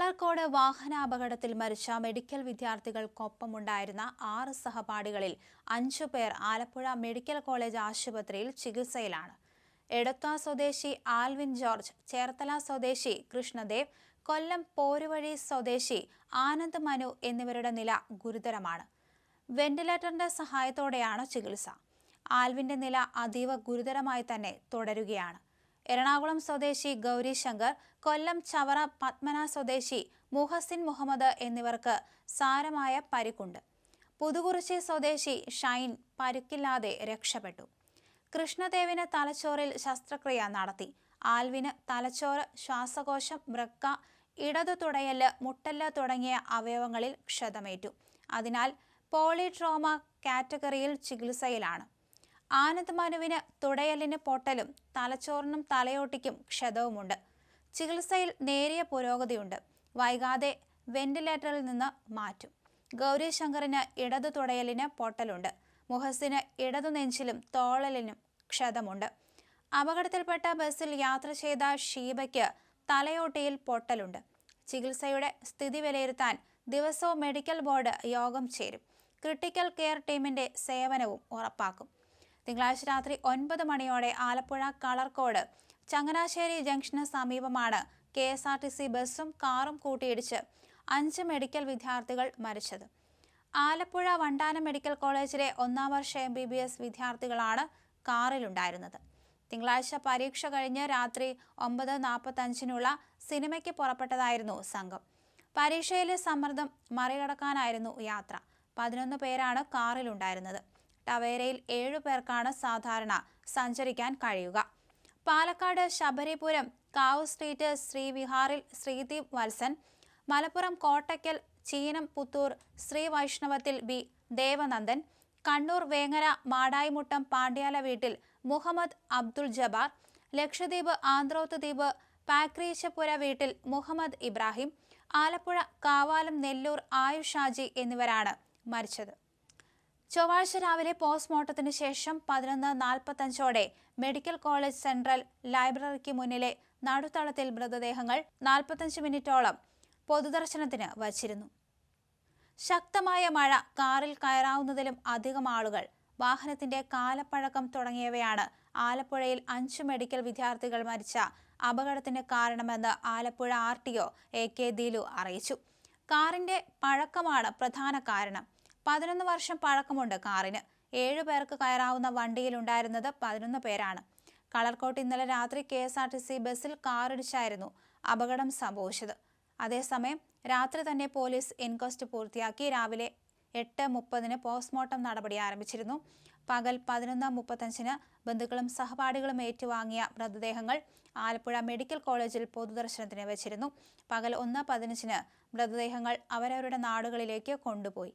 കളർകോട് വാഹനാപകടത്തിൽ മരിച്ച മെഡിക്കൽ വിദ്യാർത്ഥികൾക്കൊപ്പമുണ്ടായിരുന്ന 6 സഹപാഠികളിൽ 5 പേർ ആലപ്പുഴ മെഡിക്കൽ കോളേജ് ആശുപത്രിയിൽ ചികിത്സയിലാണ്. എടത്വ സ്വദേശി ആൽവിൻ ജോർജ്, ചേർത്തല സ്വദേശി കൃഷ്ണദേവ്, കൊല്ലം പോരുവഴി സ്വദേശി ആനന്ദ് മനു എന്നിവരുടെ നില ഗുരുതരമാണ്. വെന്റിലേറ്ററിന്റെ സഹായത്തോടെയാണ് ചികിത്സ. ആൽവിന്റെ നില അതീവ ഗുരുതരമായി തന്നെ തുടരുകയാണ്. എറണാകുളം സ്വദേശി ഗൗരി ശങ്കർ, കൊല്ലം ചവറ പത്മന സ്വദേശി മുഹസിൻ മുഹമ്മദ് എന്നിവർക്ക് സാരമായ പരിക്കുണ്ട്. പുതുകുറിച്ചി സ്വദേശി ഷൈൻ പരിക്കില്ലാതെ രക്ഷപ്പെട്ടു. കൃഷ്ണദേവിന് തലച്ചോറിൽ ശസ്ത്രക്രിയ നടത്തി. ആൽവിന് തലച്ചോറ്, ശ്വാസകോശം, വൃക്ക, ഇടതു തുടയല്, മുട്ടല് തുടങ്ങിയ അവയവങ്ങളിൽ ക്ഷതമേറ്റു. അതിനാൽ പോളിട്രോമ കാറ്റഗറിയിൽ ചികിത്സയിലാണ്. ആനന്ദ് മനുവിന് തുടയലിന് പൊട്ടലും തലച്ചോറിനും തലയോട്ടിക്കും ക്ഷതവുമുണ്ട്. ചികിത്സയിൽ നേരിയ പുരോഗതിയുണ്ട്. വൈകാതെ വെന്റിലേറ്ററിൽ നിന്ന് മാറ്റും. ഗൗരി ശങ്കറിന് ഇടതു തുടയലിന് പൊട്ടലുണ്ട്. മുഹസിന് ഇടതു നെഞ്ചിലും തോളലിനും ക്ഷതമുണ്ട്. അപകടത്തിൽപ്പെട്ട ബസ്സിൽ യാത്ര ചെയ്ത ഷീബയ്ക്ക് തലയോട്ടിയിൽ പൊട്ടലുണ്ട്. ചികിത്സയുടെ സ്ഥിതി വിലയിരുത്താൻ ദിവസവും മെഡിക്കൽ ബോർഡ് യോഗം ചേരും. ക്രിട്ടിക്കൽ കെയർ ടീമിന്റെ സേവനവും ഉറപ്പാക്കും. തിങ്കളാഴ്ച രാത്രി 9 മണിയോടെ ആലപ്പുഴ കളർകോട് ചങ്ങനാശ്ശേരി ജംഗ്ഷന് സമീപമാണ് KSRTC ബസ്സും കാറും കൂട്ടിയിടിച്ച് 5 മെഡിക്കൽ വിദ്യാർത്ഥികൾ മരിച്ചത്. ആലപ്പുഴ വണ്ടാനം മെഡിക്കൽ കോളേജിലെ 1ാം വർഷ MBBS വിദ്യാർത്ഥികളാണ് കാറിലുണ്ടായിരുന്നത്. തിങ്കളാഴ്ച പരീക്ഷ കഴിഞ്ഞ് രാത്രി 9:45 സിനിമയ്ക്ക് പുറപ്പെട്ടതായിരുന്നു സംഘം. പരീക്ഷയിലെ സമ്മർദ്ദം മറികടക്കാനായിരുന്നു യാത്ര. 11 പേരാണ് കാറിലുണ്ടായിരുന്നത്. ടവേരയിൽ 7 പേർക്കാണ് സാധാരണ സഞ്ചരിക്കാൻ കഴിയുക. പാലക്കാട് ശബരിപുരം കാവ് സ്ട്രീറ്റ് ശ്രീവിഹാറിൽ ശ്രീദീപ് വത്സൻ, മലപ്പുറം കോട്ടയ്ക്കൽ ചീനം പുത്തൂർ ശ്രീ വൈഷ്ണവത്തിൽ B ദേവനന്ദൻ, കണ്ണൂർ വേങ്ങര മാടായിമുട്ടം പാണ്ഡ്യാല വീട്ടിൽ മുഹമ്മദ് അബ്ദുൾ ജബ്ബാർ, ലക്ഷദ്വീപ് ആന്ത്രോത്ത് ദ്വീപ് പാക്രീശപുര വീട്ടിൽ മുഹമ്മദ് ഇബ്രാഹിം, ആലപ്പുഴ കാവാലം നെല്ലൂർ ആയുഷ് ഷാജി എന്നിവരാണ് മരിച്ചത്. ചൊവ്വാഴ്ച രാവിലെ പോസ്റ്റ്മോർട്ടത്തിന് ശേഷം 11:45 മെഡിക്കൽ കോളേജ് സെൻട്രൽ ലൈബ്രറിക്ക് മുന്നിലെ നടുത്തളത്തിൽ മൃതദേഹങ്ങൾ 45 മിനിറ്റോളം പൊതുദർശനത്തിന് വച്ചിരുന്നു. ശക്തമായ മഴ, കാറിൽ കയറാവുന്നതിലും അധികം ആളുകൾ, വാഹനത്തിന്റെ കാലപ്പഴക്കം തുടങ്ങിയവയാണ് ആലപ്പുഴയിൽ 5 മെഡിക്കൽ വിദ്യാർത്ഥികൾ മരിച്ച അപകടത്തിന് കാരണമെന്ന് ആലപ്പുഴ RTO AK ദിലു അറിയിച്ചു. കാറിന്റെ പഴക്കമാണ് പ്രധാന കാരണം. 11 വർഷം പഴക്കമുണ്ട് കാറിന്. 7 പേർക്ക് കയറാവുന്ന വണ്ടിയിലുണ്ടായിരുന്നത് 11 പേരാണ്. കളർകോട്ട് ഇന്നലെ രാത്രി KSRTC ബസ്സിൽ കാറിടിച്ചായിരുന്നു അപകടം സംഭവിച്ചത്. അതേസമയം രാത്രി തന്നെ പോലീസ് ഇൻക്വസ്റ്റ് പൂർത്തിയാക്കി. രാവിലെ 8:30 പോസ്റ്റ്മോർട്ടം നടപടി ആരംഭിച്ചിരുന്നു. പകൽ 11:35 ബന്ധുക്കളും സഹപാഠികളും ഏറ്റുവാങ്ങിയ മൃതദേഹങ്ങൾ ആലപ്പുഴ മെഡിക്കൽ കോളേജിൽ പൊതുദർശനത്തിന് വെച്ചിരുന്നു. പകൽ 1:15 മൃതദേഹങ്ങൾ അവരവരുടെ നാടുകളിലേക്ക് കൊണ്ടുപോയി.